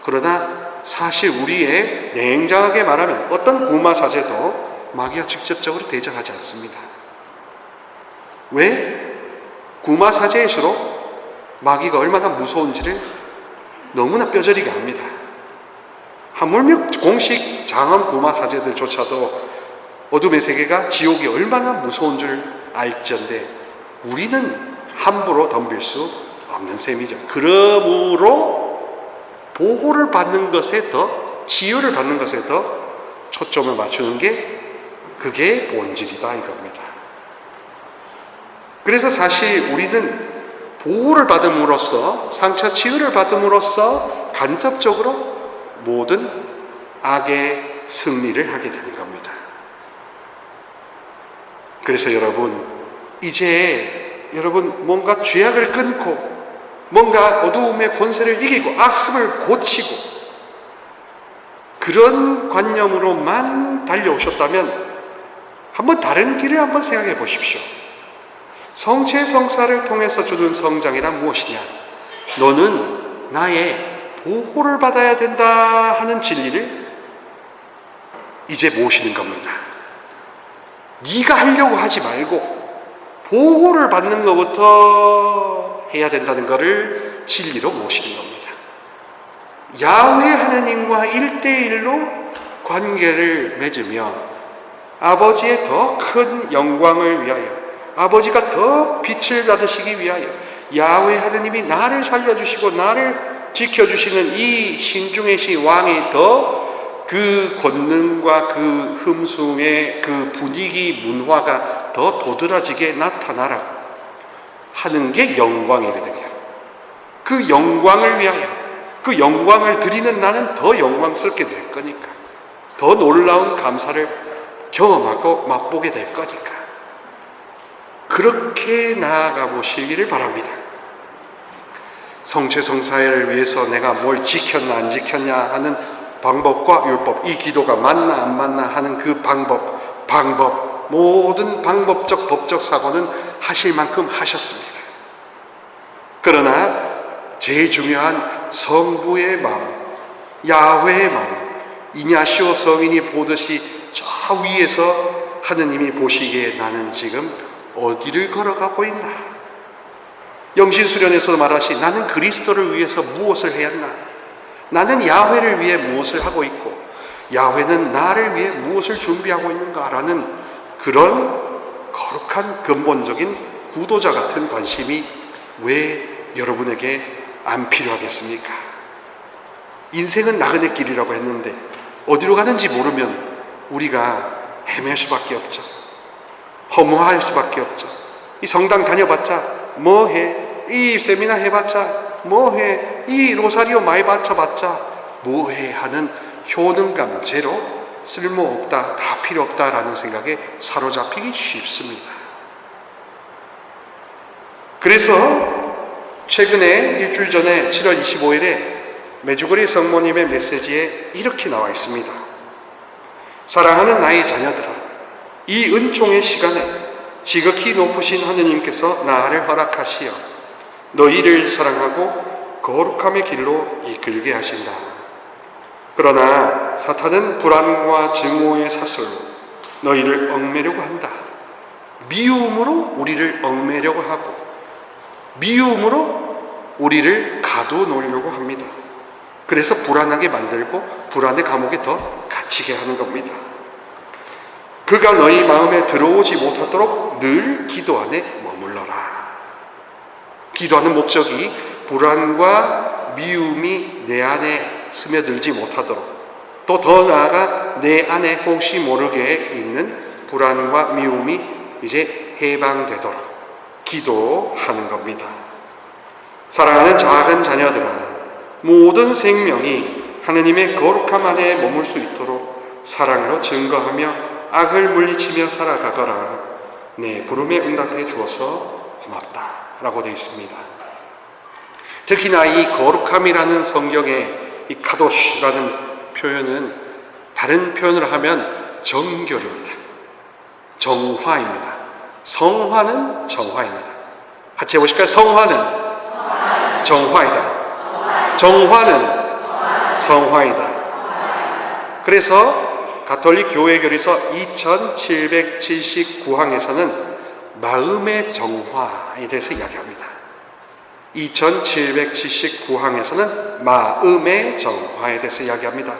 [SPEAKER 1] 그러나 사실 우리의 냉정하게 말하면 어떤 구마사제도 마귀가 직접적으로 대적하지 않습니다. 왜? 구마사제일수록 마귀가 얼마나 무서운지를 너무나 뼈저리게 압니다. 하물며 공식 장엄 구마사제들조차도 어둠의 세계가 지옥이 얼마나 무서운 줄 알지언데 우리는 함부로 덤빌 수 없는 셈이죠. 그러므로 보호를 받는 것에 더, 치유를 받는 것에 더 초점을 맞추는 게 그게 본질이다 이겁니다. 그래서 사실 우리는 보호를 받음으로써, 상처 치유를 받음으로써 간접적으로 모든 악의 승리를 하게 되는 겁니다. 그래서 여러분, 이제 여러분 뭔가 죄악을 끊고 뭔가 어두움의 권세를 이기고 악습을 고치고 그런 관념으로만 달려오셨다면 한번 다른 길을 한번 생각해 보십시오. 성체 성사를 통해서 주는 성장이란 무엇이냐? 너는 나의 보호를 받아야 된다 하는 진리를 이제 모시는 겁니다. 네가 하려고 하지 말고 보호를 받는 것부터 해야 된다는 것을 진리로 모시는 겁니다. 야훼 하느님과 1대1로 관계를 맺으며 아버지의 더 큰 영광을 위하여, 아버지가 더 빛을 받으시기 위하여 야훼 하느님이 나를 살려주시고 나를 지켜주시는 이 신중의 시 왕이 더 그 권능과 그 흠숭의 그 분위기 문화가 더 도드라지게 나타나라 하는 게 영광이거든요. 그 영광을 위하여, 그 영광을 드리는 나는 더 영광스럽게 될 거니까, 더 놀라운 감사를 경험하고 맛보게 될 거니까 그렇게 나아가 보시기를 바랍니다. 성체성사를 위해서 내가 뭘 지켰나 안 지켰냐 하는 방법과 율법, 이 기도가 맞나 안 맞나 하는 그 방법, 모든 방법적 법적 사고는 하실 만큼 하셨습니다. 그러나 제일 중요한 성부의 마음, 야훼의 마음, 이냐시오 성인이 보듯이 저 위에서 하느님이 보시기에 나는 지금 어디를 걸어가고 있나? 영신수련에서 말하시 나는 그리스도를 위해서 무엇을 해왔나? 나는 야훼를 위해 무엇을 하고 있고 야훼는 나를 위해 무엇을 준비하고 있는가라는 그런 거룩한 근본적인 구도자 같은 관심이 왜 여러분에게 안 필요하겠습니까? 인생은 나그네 길이라고 했는데 어디로 가는지 모르면 우리가 헤맬 수밖에 없죠. 허무할 수밖에 없죠. 이 성당 다녀봤자 뭐해? 이 세미나 해봤자 뭐해? 이 로사리오 많이 바쳐봤자 뭐해? 하는 효능감 제로 쓸모없다, 다 필요 없다라는 생각에 사로잡히기 쉽습니다. 그래서 최근에 일주일 전에 7월 25일에 메주거리 성모님의 메시지에 이렇게 나와 있습니다. 사랑하는 나의 자녀들아, 이 은총의 시간에 지극히 높으신 하느님께서 나를 허락하시어 너희를 사랑하고 거룩함의 길로 이끌게 하신다. 그러나 사탄은 불안과 증오의 사슬로 너희를 얽매려고 한다. 미움으로 우리를 얽매려고 하고 미움으로 우리를 가둬놓으려고 합니다. 그래서 불안하게 만들고 불안의 감옥에 더 갇히게 하는 겁니다. 그가 너희 마음에 들어오지 못하도록 늘 기도 안에 머물러라. 기도하는 목적이 불안과 미움이 내 안에 스며들지 못하도록, 또 더 나아가 내 안에 혹시 모르게 있는 불안과 미움이 이제 해방되도록 기도하는 겁니다. 사랑하는 작은 자녀들아, 모든 생명이 하느님의 거룩함 안에 머물 수 있도록 사랑으로 증거하며 악을 물리치며 살아가거라. 내 부름에 응답해 주어서 고맙다 라고 되어 있습니다. 특히나 이 거룩함이라는 성경의 이 카도시라는 표현은 다른 표현을 하면 정결입니다. 정화입니다. 성화는 정화입니다. 같이 해보실까요? 성화는 정화이다. 정화는 성화이다. 그래서 가톨릭 교회결에서 2779항에서는 마음의 정화에 대해서 이야기합니다. 2779항에서는 마음의 정화에 대해서 이야기합니다.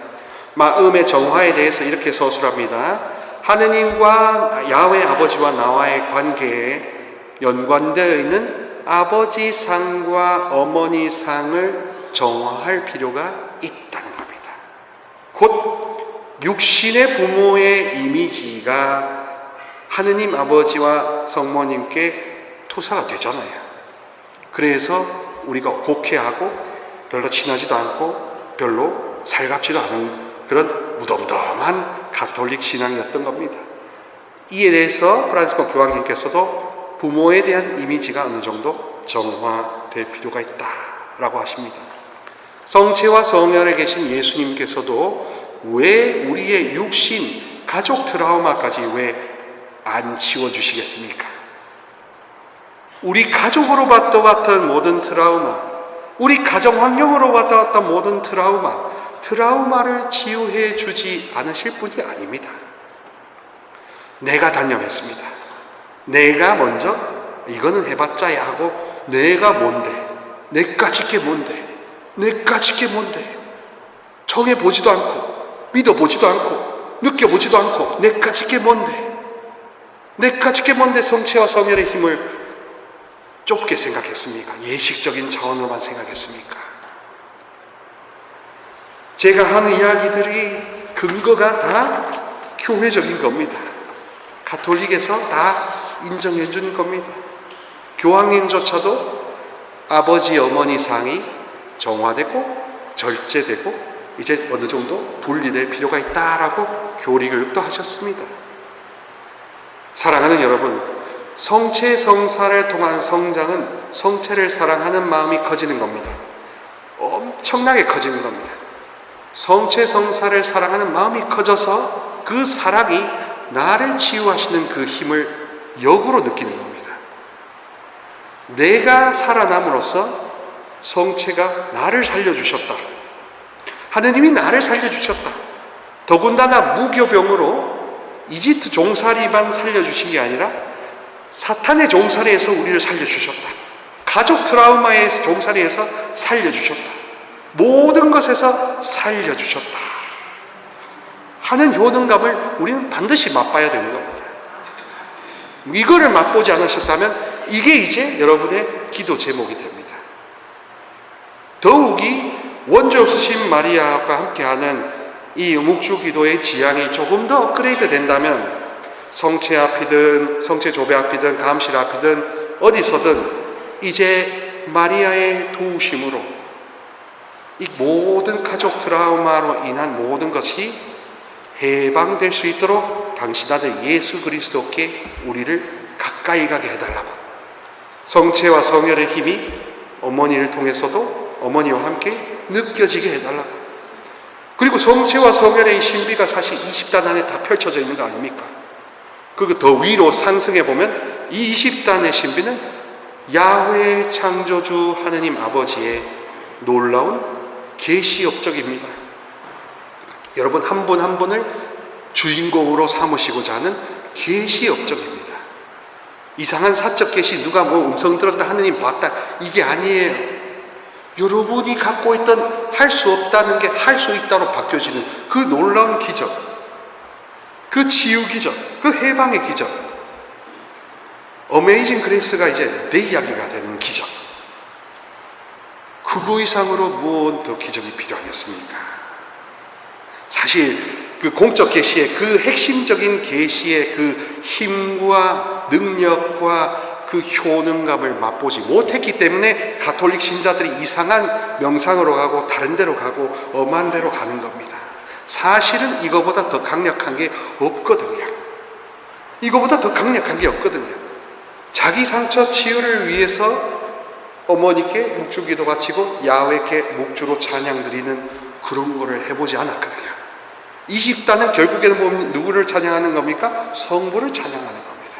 [SPEAKER 1] 마음의 정화에 대해서 이렇게 서술합니다. 하느님과 야훼 아버지와 나와의 관계에 연관되어 있는 아버지 상과 어머니 상을 정화할 필요가 있다는 겁니다. 곧 육신의 부모의 이미지가 하느님 아버지와 성모님께 투사가 되잖아요. 그래서 우리가 곡해하고 별로 친하지도 않고 별로 살갑지도 않은 그런 무덤덤한 가톨릭 신앙이었던 겁니다. 이에 대해서 프란시스코 교황님께서도 부모에 대한 이미지가 어느 정도 정화될 필요가 있다라고 하십니다. 성체와 성혈에 계신 예수님께서도 왜 우리의 육신, 가족 트라우마까지 왜 안 치워주시겠습니까? 우리 가족으로 왔던 모든 트라우마, 우리 가정 환경으로 왔던 모든 트라우마를 치유해 주지 않으실 분이 아닙니다. 내가 단념했습니다. 내가 먼저 이거는 해봤자야 하고 내가 뭔데, 내까짓 게 뭔데 정해보지도 않고 믿어보지도 않고 느껴보지도 않고 내까짓 게 뭔데 성체와 성혈의 힘을 좁게 생각했습니까? 예식적인 차원으로만 생각했습니까? 제가 하는 이야기들이 근거가 다 교회적인 겁니다. 가톨릭에서 다 인정해 준 겁니다. 교황님조차도 아버지 어머니 상이 정화되고 절제되고 이제 어느 정도 분리될 필요가 있다라고 교리교육도 하셨습니다. 사랑하는 여러분, 성체 성사를 통한 성장은 성체를 사랑하는 마음이 커지는 겁니다. 엄청나게 커지는 겁니다. 성체 성사를 사랑하는 마음이 커져서 그 사랑이 나를 치유하시는 그 힘을 역으로 느끼는 겁니다. 내가 살아남으로써 성체가 나를 살려주셨다. 하느님이 나를 살려주셨다. 더군다나 무교병으로 이집트 종살이만 살려주신 게 아니라 사탄의 종살이에서 우리를 살려주셨다. 가족 트라우마의 종살이에서 살려주셨다. 모든 것에서 살려주셨다 하는 효능감을 우리는 반드시 맛봐야 되는 겁니다. 이거를 맛보지 않으셨다면 이게 이제 여러분의 기도 제목이 됩니다. 더욱이 원죄 없으신 마리아와 함께하는 이 묵주 기도의 지향이 조금 더 업그레이드 된다면 성체 앞이든 성체 조배 앞이든 감실 앞이든 어디서든 이제 마리아의 도우심으로 이 모든 가족 트라우마로 인한 모든 것이 해방될 수 있도록 당신 아들 예수 그리스도께 우리를 가까이 가게 해달라고, 성체와 성혈의 힘이 어머니를 통해서도 어머니와 함께 느껴지게 해달라고, 그리고 성체와 성혈의 신비가 사실 20단 안에 다 펼쳐져 있는 거 아닙니까? 그리고 더 위로 상승해 보면 이 20단의 신비는 야훼 창조주 하느님 아버지의 놀라운 계시 업적입니다. 여러분 한 분 한 분을 주인공으로 삼으시고자 하는 계시 업적입니다. 이상한 사적 계시, 누가 뭐 음성 들었다, 하느님 봤다, 이게 아니에요. 여러분이 갖고 있던 할 수 없다는 게 할 수 있다로 바뀌어지는 그 놀라운 기적, 그 치유 기적, 그 해방의 기적, 어메이징 그레이스가 이제 내 이야기가 되는 기적. 그거 이상으로 무엇 더 기적이 필요하겠습니까? 사실 그 공적 계시의 그 핵심적인 계시의 그 힘과 능력과 그 효능감을 맛보지 못했기 때문에 가톨릭 신자들이 이상한 명상으로 가고 다른 데로 가고 엄한 데로 가는 겁니다. 사실은 이거보다 더 강력한 게 없거든요. 이거보다 더 강력한 게 없거든요. 자기 상처 치유를 위해서 어머니께 묵주기도 바치고 야훼께 묵주로 찬양 드리는 그런 거를 해보지 않았거든요. 20단은 결국에는 누구를 찬양하는 겁니까? 성부를 찬양하는 겁니다.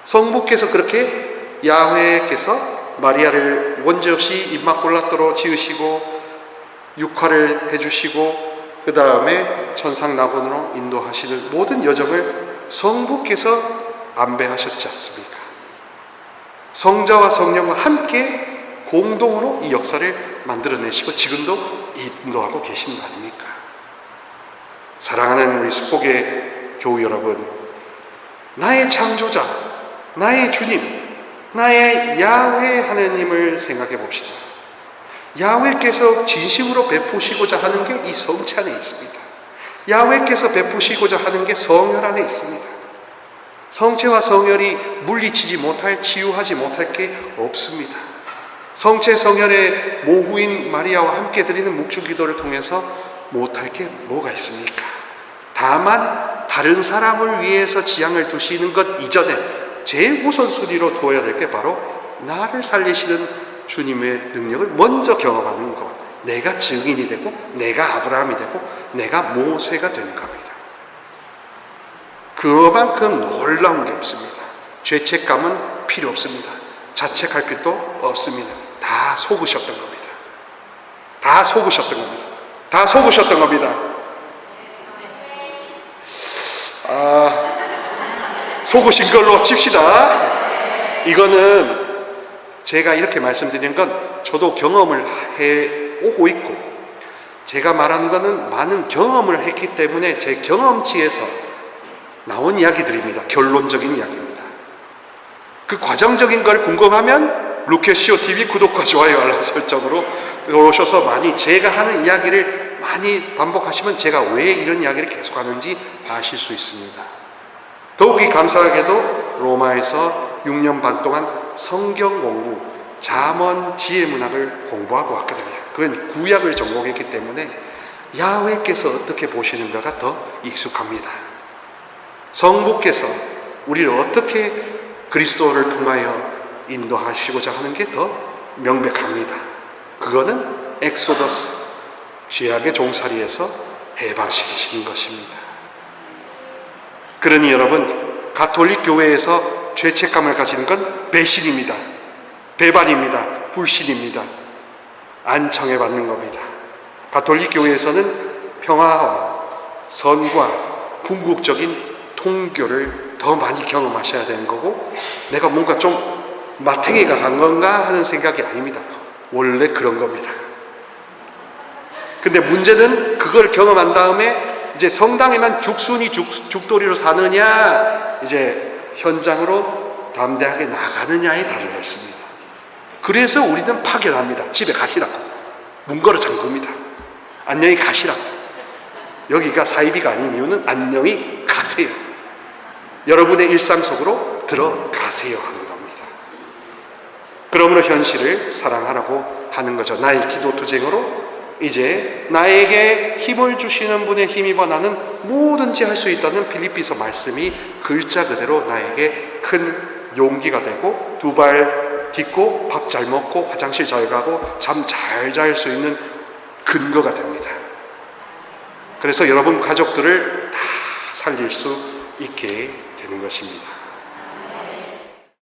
[SPEAKER 1] 성부께서 그렇게 야훼께서 마리아를 원죄 없이 임마cul라토로 지으시고 육화를 해주시고 그 다음에 천상낙원으로 인도하시는 모든 여정을 성부께서 안배하셨지 않습니까? 성자와 성령과 함께 공동으로 이 역사를 만들어내시고 지금도 인도하고 계시는 거 아닙니까? 사랑하는 우리 축복의 교우 여러분, 나의 창조자, 나의 주님, 나의 야훼 하나님을 생각해 봅시다. 야훼께서 진심으로 베푸시고자 하는 게 이 성체 안에 있습니다. 야훼께서 베푸시고자 하는 게 성혈 안에 있습니다. 성체와 성혈이 물리치지 못할, 치유하지 못할 게 없습니다. 성체 성혈의 모후인 마리아와 함께 드리는 묵주 기도를 통해서 못할 게 뭐가 있습니까? 다만 다른 사람을 위해서 지향을 두시는 것 이전에 제일 우선순위로 둬야 될 게 바로 나를 살리시는 주님의 능력을 먼저 경험하는 것. 내가 증인이 되고 내가 아브라함이 되고 내가 모세가 되는 겁니다. 그만큼 놀라운 게 없습니다. 죄책감은 필요 없습니다. 자책할 필요도 없습니다. 다 속으셨던 겁니다. 다 속으셨던 겁니다. 다 속으셨던 겁니다. 속으신 걸로 칩시다. 이거는 제가 이렇게 말씀드리는 건 저도 경험을 해오고 있고, 제가 말하는 거는 많은 경험을 했기 때문에 제 경험치에서 나온 이야기들입니다. 결론적인 이야기입니다. 그 과정적인 걸 궁금하면 루케시오 TV 구독과 좋아요 알람 설정으로 들어오셔서 많이 제가 하는 이야기를 많이 반복하시면 제가 왜 이런 이야기를 계속하는지 아실 수 있습니다. 더욱이 감사하게도 로마에서 6년 반 동안 성경 공부, 잠언 지혜 문학을 공부하고 왔거든요. 그건 구약을 전공했기 때문에 야훼께서 어떻게 보시는가가 더 익숙합니다. 성부께서 우리를 어떻게 그리스도를 통하여 인도하시고자 하는 게 더 명백합니다. 그거는 엑소더스, 죄악의 종살이에서 해방시키시는 것입니다. 그러니 여러분, 가톨릭 교회에서 죄책감을 가지는 건 배신입니다. 배반입니다. 불신입니다. 안청해 받는 겁니다. 가톨릭 교회에서는 평화와 선과 궁극적인 통교를 더 많이 경험하셔야 되는 거고, 내가 뭔가 좀 마탱이가 간 건가 하는 생각이 아닙니다. 원래 그런 겁니다. 근데 문제는 그걸 경험한 다음에 이제 성당에만 죽순이 죽돌이로 사느냐, 이제 현장으로 담대하게 나가느냐에 달려 있습니다. 그래서 우리는 파견합니다. 집에 가시라고. 문 걸어 잠굽니다. 안녕히 가시라고. 여기가 사이비가 아닌 이유는 안녕히 가세요. 여러분의 일상 속으로 들어가세요 하는 겁니다. 그러므로 현실을 사랑하라고 하는 거죠. 나의 기도 투쟁으로 이제 나에게 힘을 주시는 분의 힘입어 나는 뭐든지 할 수 있다는 빌립비서 말씀이 글자 그대로 나에게 큰 용기가 되고, 두 발 딛고 밥 잘 먹고 화장실 잘 가고 잠 잘 잘 수 있는 근거가 됩니다. 그래서 여러분 가족들을 다 살릴 수 있게 되는 것입니다.